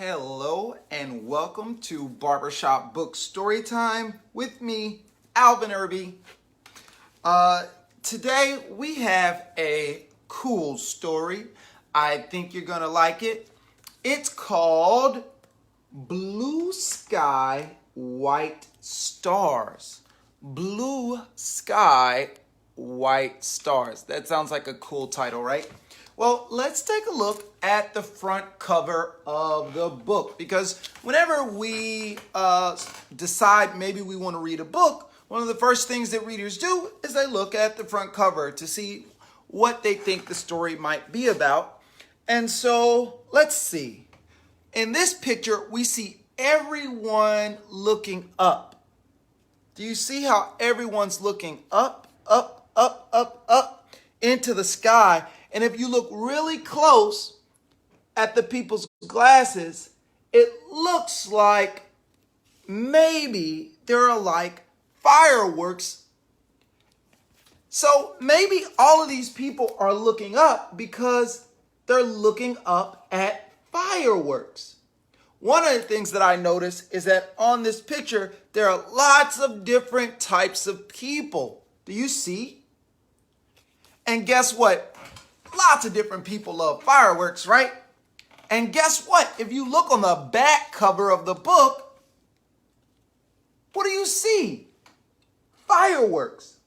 Hello and welcome to Barbershop Books Story Time with me, Alvin Irby. Today we have a cool story. I think you're going to like it. It's called Blue Sky, White Stars. Blue Sky, White Stars. That sounds like a cool title, right? Well, let's take a look at the front cover of the book, because whenever we decide maybe we want to read a book, one of the first things that readers do is they look at the front cover to see what they think the story might be about. And so let's see. In this picture, we see everyone looking up. Do you see how everyone's looking up into the sky? And if you look really close at the people's glasses, it looks like maybe there are like fireworks. So maybe all of these people are looking up because they're looking up at fireworks. One of the things that I noticed is that on this picture, there are lots of different types of people. Do you see? And guess what? Lots of different people love fireworks, right? And guess what? If you look on the back cover of the book, what do you see? Fireworks.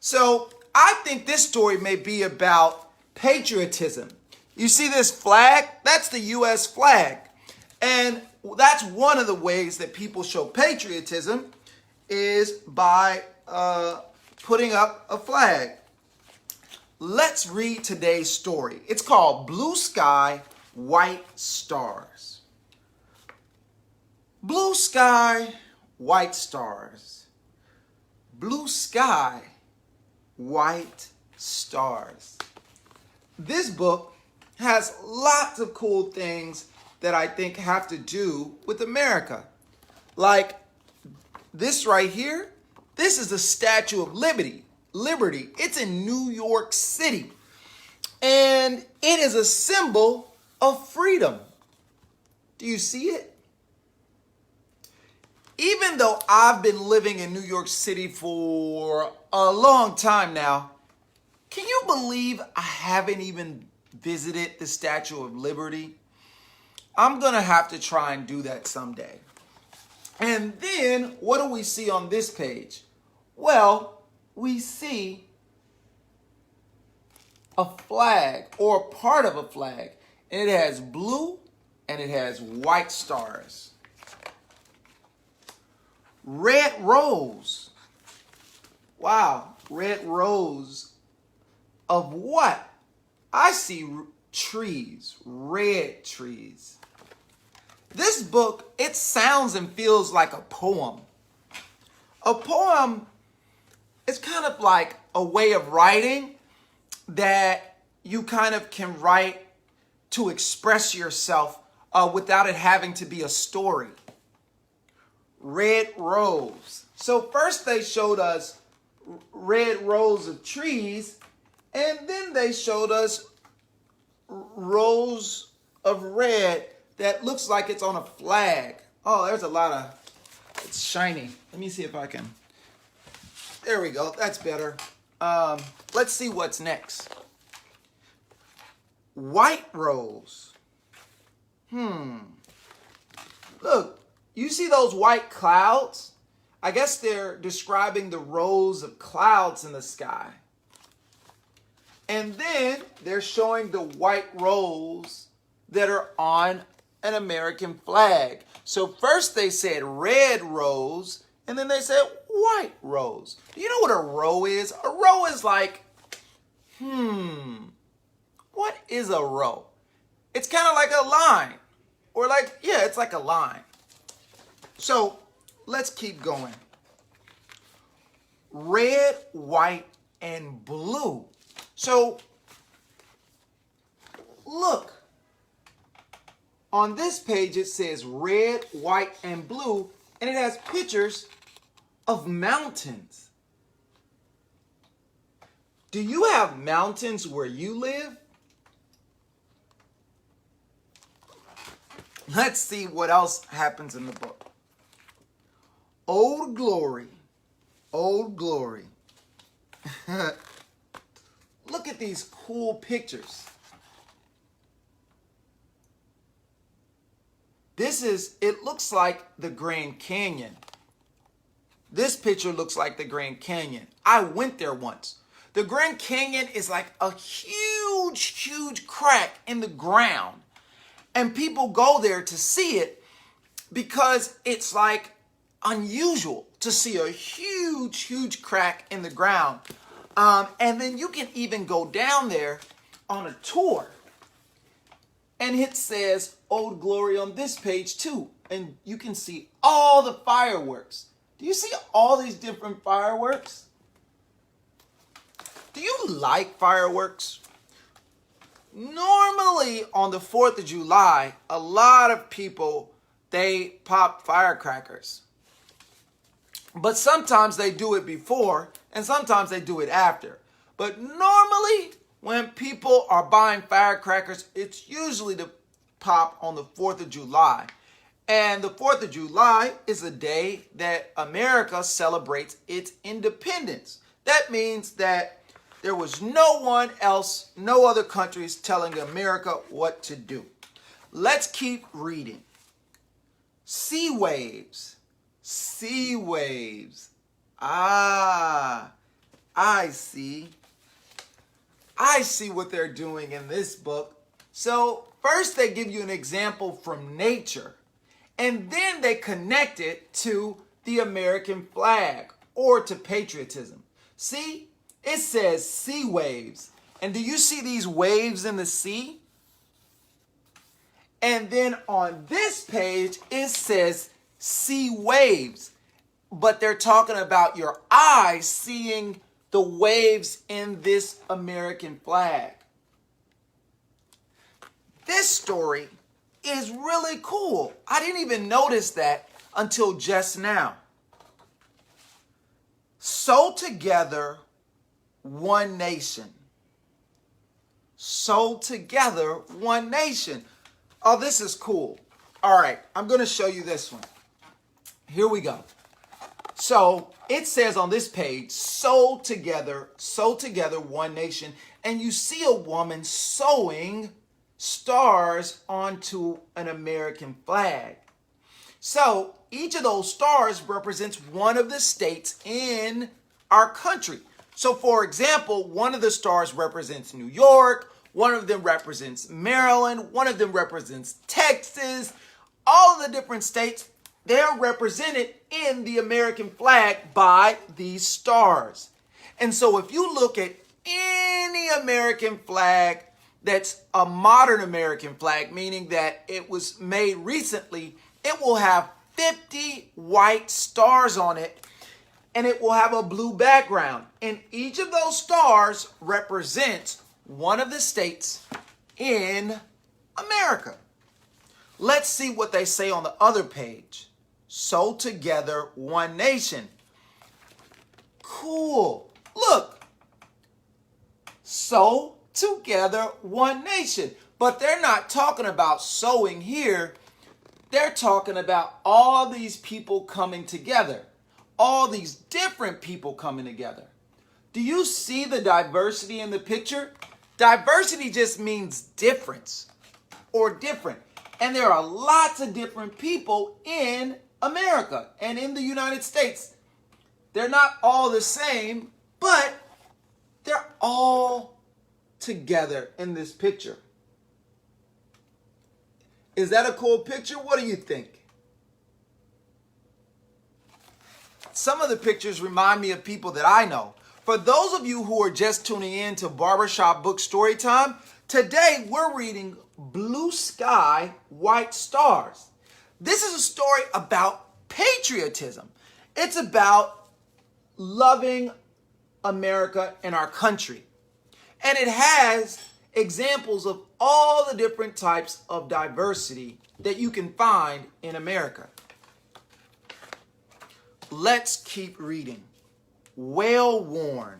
So I think this story may be about patriotism. You see this flag? That's the U.S. flag. And that's one of the ways that people show patriotism is by putting up a flag. Let's read today's story. It's called Blue Sky, White Stars. Blue sky, white stars. Blue sky, white stars. This book has lots of cool things that I think have to do with America. Like this right here, this is the Statue of Liberty. It's in New York City. And it is a symbol of freedom. Do you see it? Even though I've been living in New York City for a long time now, can you believe I haven't even visited the Statue of Liberty? I'm going to have to try and do that someday. And then what do we see on this page? Well, we see a flag or part of a flag. And it has blue and it has white stars. Red rose. Wow, red rose of what? I see trees, red trees. This book, it sounds and feels like a poem. A poem is kind of like a way of writing that you kind of can write to express yourself without it having to be a story. Red rose. So first they showed us red rows of trees, and then they showed us rows of red that looks like it's on a flag. Oh, there's a lot of, it's shiny. Let me see if I can. There we go. That's better. Let's see what's next. White rose. Look, you see those white clouds? I guess they're describing the rows of clouds in the sky. And then they're showing the white rows that are on an American flag. So first they said red rose, and then they said white rose. Do you know what a row is? A row is like, what is a row? It's kind of like a line. Or like, yeah, it's like a line. So let's keep going. Red, white, and blue. So look. On this page it says red, white, and blue, and it has pictures of mountains. Do you have mountains where you live? Let's see what else happens in the book. Old Glory. Old Glory. Look at these cool pictures. It looks like the Grand Canyon. This picture looks like the Grand Canyon. I went there once. The Grand Canyon is like a huge, huge crack in the ground. And people go there to see it because it's like unusual to see a huge, huge crack in the ground. And then you can even go down there on a tour. And it says Old Glory on this page too. And you can see all the fireworks. Do you see all these different fireworks? Do you like fireworks? Normally on the 4th of July, a lot of people, they pop firecrackers. But sometimes they do it before and sometimes they do it after. But normally when people are buying firecrackers, it's usually to pop on the 4th of July. And the 4th of July is a day that America celebrates its independence. That means that there was no one else, no other countries telling America what to do. Let's keep reading. Sea waves. Sea waves. Ah, I see. I see what they're doing in this book. So first they give you an example from nature. And then they connect it to the American flag or to patriotism. See, it says sea waves. And do you see these waves in the sea? And then on this page, it says sea waves. But they're talking about your eyes seeing the waves in this American flag. This story is really cool. I didn't even notice that until just now. Sew together one nation. Sew together one nation. Oh, this is cool. All right, I'm going to show you this one. Here we go. So it says on this page, sew together one nation. And you see a woman sewing stars onto an American flag. So each of those stars represents one of the states in our country. So for example, one of the stars represents New York, one of them represents Maryland, one of them represents Texas. All of the different states, they're represented in the American flag by these stars. And so if you look at any American flag that's a modern American flag, meaning that it was made recently, it will have 50 white stars on it, and it will have a blue background. And each of those stars represents one of the states in America. Let's see what they say on the other page. Sew together one nation. Cool. Look. Sew together one nation. But they're not talking about sewing here. They're talking about all these people coming together. All these different people coming together. Do you see the diversity in the picture? Diversity just means difference or different. And there are lots of different people in America and in the United States. They're not all the same, but they're all together in this picture. Is that a cool picture? What do you think? Some of the pictures remind me of people that I know. For those of you who are just tuning in to Barbershop Books Storytime, today we're reading Blue Sky, White Stars. This is a story about patriotism. It's about loving America and our country. And it has examples of all the different types of diversity that you can find in America. Let's keep reading. Well worn.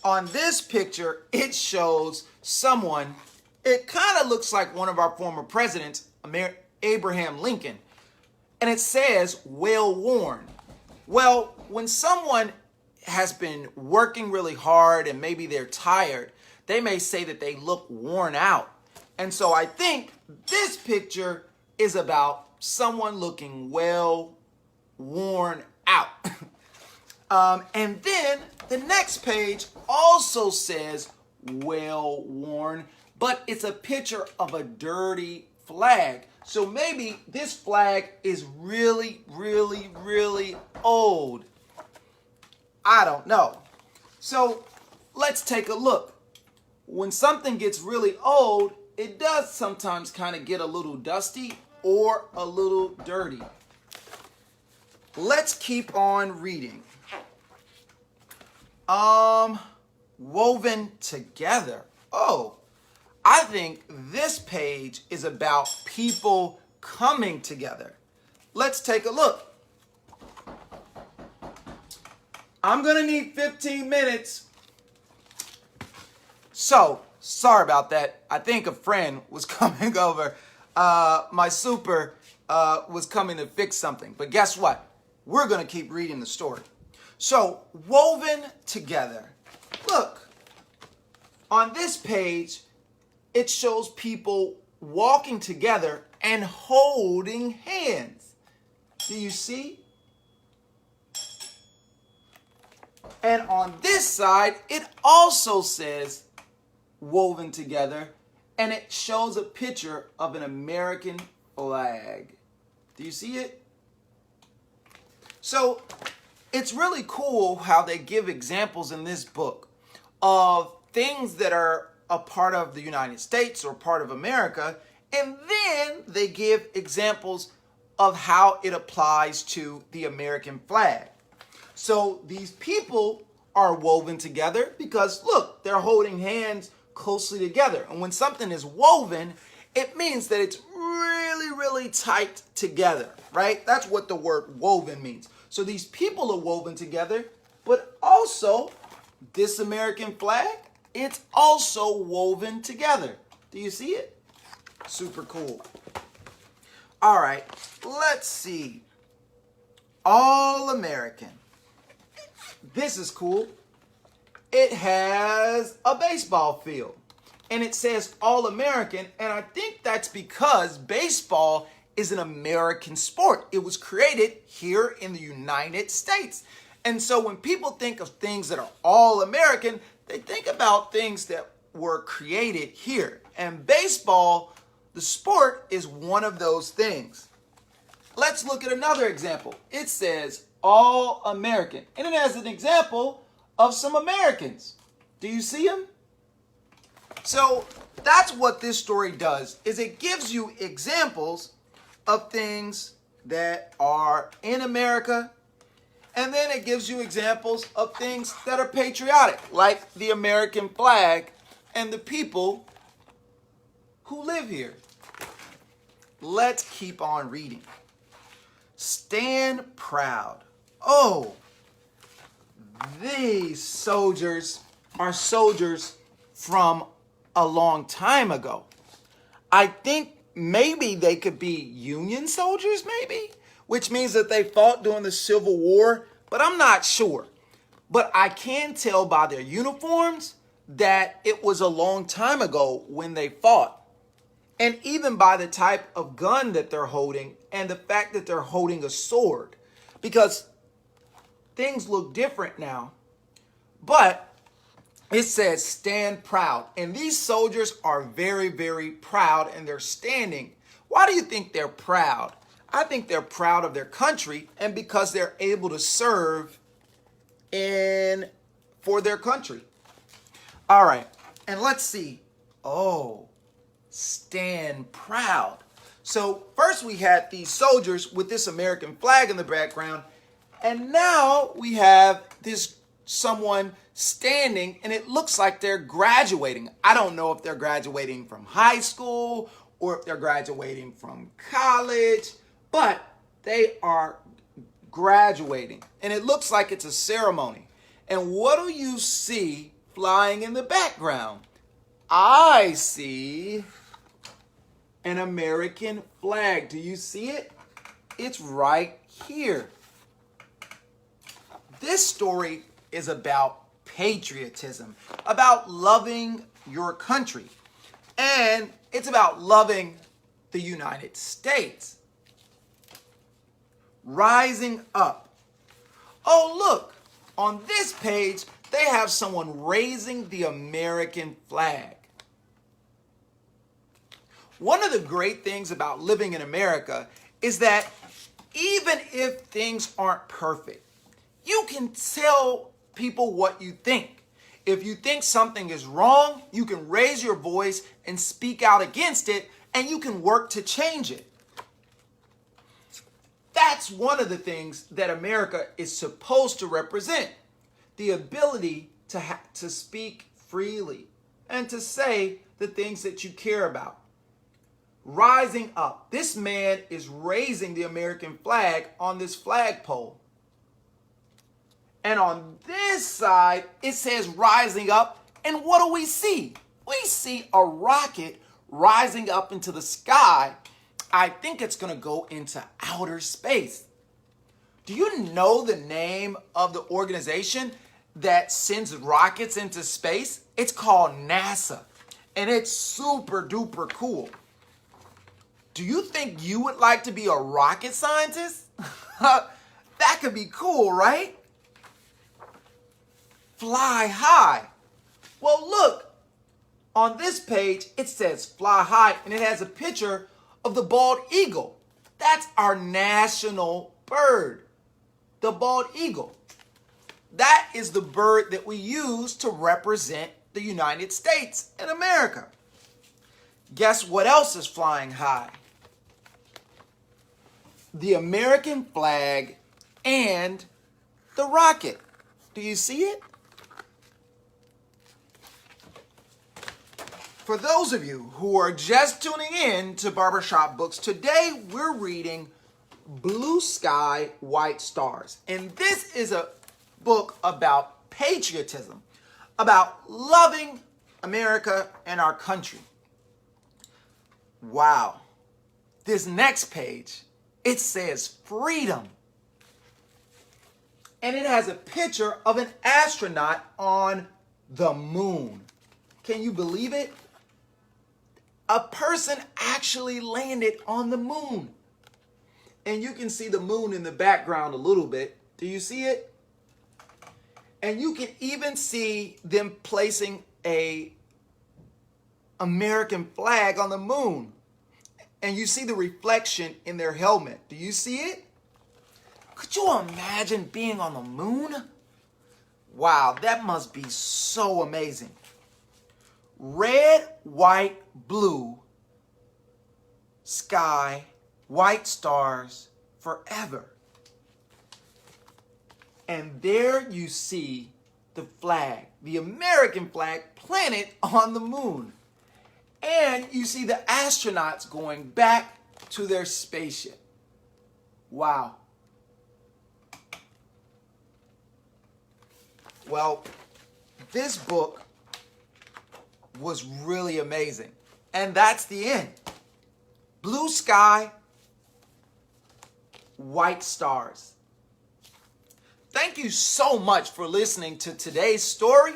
On this picture, it shows someone, it kind of looks like one of our former presidents, Abraham Lincoln. And it says, well worn. Well, when someone has been working really hard and maybe they're tired, they may say that they look worn out. And so I think this picture is about someone looking well worn out. And then the next page also says well worn, but it's a picture of a dirty flag. So maybe this flag is really, really, really old. I don't know. So let's take a look. When something gets really old, it does sometimes kind of get a little dusty or a little dirty. Let's keep on reading. Woven together. Oh, I think this page is about people coming together. Let's take a look. I'm going to need 15 minutes. So, sorry about that. I think a friend was coming over. My super was coming to fix something. But guess what? We're going to keep reading the story. So, woven together. Look, on this page, it shows people walking together and holding hands. Do you see? And on this side, it also says woven together, and it shows a picture of an American flag. Do you see it? So it's really cool how they give examples in this book of things that are a part of the United States or part of America, and then they give examples of how it applies to the American flag. So these people are woven together because, look, they're holding hands closely together. And when something is woven, it means that it's really, really tight together, right? That's what the word woven means. So these people are woven together, but also this American flag, it's also woven together. Do you see it? Super cool. All right, let's see. All American. This is cool. It has a baseball field and it says All American, and I think that's because baseball is an American sport. It was created here in the United States. And so when people think of things that are all American, they think about things that were created here. And baseball, the sport, is one of those things. Let's look at another example. It says All American, and it has an example of some Americans. Do you see them? So that's what this story does, is it gives you examples of things that are in America, and then it gives you examples of things that are patriotic, like the American flag and the people who live here. Let's keep on reading. Stand proud. Oh, these soldiers are soldiers from a long time ago. I think maybe they could be Union soldiers, maybe, which means that they fought during the Civil War, but I'm not sure. But I can tell by their uniforms that it was a long time ago when they fought. And even by the type of gun that they're holding and the fact that they're holding a sword, because things look different now. But it says stand proud. And these soldiers are very, very proud, and they're standing. Why do you think they're proud? I think they're proud of their country and because they're able to serve for their country. All right. And let's see. Oh, stand proud. So first we had these soldiers with this American flag in the background. And now we have this someone standing, and it looks like they're graduating. I don't know if they're graduating from high school or if they're graduating from college, but they are graduating. And it looks like it's a ceremony. And what do you see flying in the background? I see an American flag. Do you see it? It's right here. This story is about patriotism, about loving your country, and it's about loving the United States. Rising up. Oh, look, on this page, they have someone raising the American flag. One of the great things about living in America is that even if things aren't perfect, you can tell people what you think. If you think something is wrong, you can raise your voice and speak out against it, and you can work to change it. That's one of the things that America is supposed to represent. The ability to speak freely and to say the things that you care about. Rising up. This man is raising the American flag on this flagpole. And on this side, it says rising up. And what do we see? We see a rocket rising up into the sky. I think it's going to go into outer space. Do you know the name of the organization that sends rockets into space? It's called NASA. And it's super duper cool. Do you think you would like to be a rocket scientist? That could be cool, right? Fly high. Well, look, on this page, it says fly high, and it has a picture of the bald eagle. That's our national bird, the bald eagle. That is the bird that we use to represent the United States and America. Guess what else is flying high? The American flag and the rocket. Do you see it? For those of you who are just tuning in to Barbershop Books, today we're reading Blue Sky, White Stars. And this is a book about patriotism, about loving America and our country. Wow. This next page, it says freedom. And it has a picture of an astronaut on the moon. Can you believe it? A person actually landed on the moon. And you can see the moon in the background a little bit. Do you see it? And you can even see them placing a American flag on the moon. And you see the reflection in their helmet. Do you see it? Could you imagine being on the moon? Wow, that must be so amazing. Red, white, blue, sky, white stars, forever. And there you see the flag, the American flag planted on the moon. And you see the astronauts going back to their spaceship. Wow. Well, this book was really amazing. And that's the end. Blue sky, white stars. Thank you so much for listening to today's story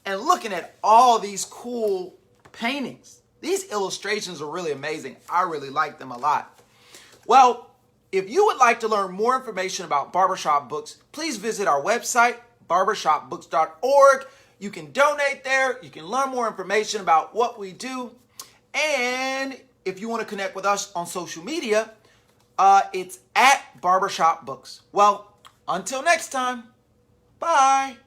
and looking at all these cool paintings. These illustrations are really amazing. I really like them a lot. Well, if you would like to learn more information about Barbershop Books, please visit our website, barbershopbooks.org. You can donate there. You can learn more information about what we do. And if you want to connect with us on social media, it's at Barbershop Books. Well, until next time, bye.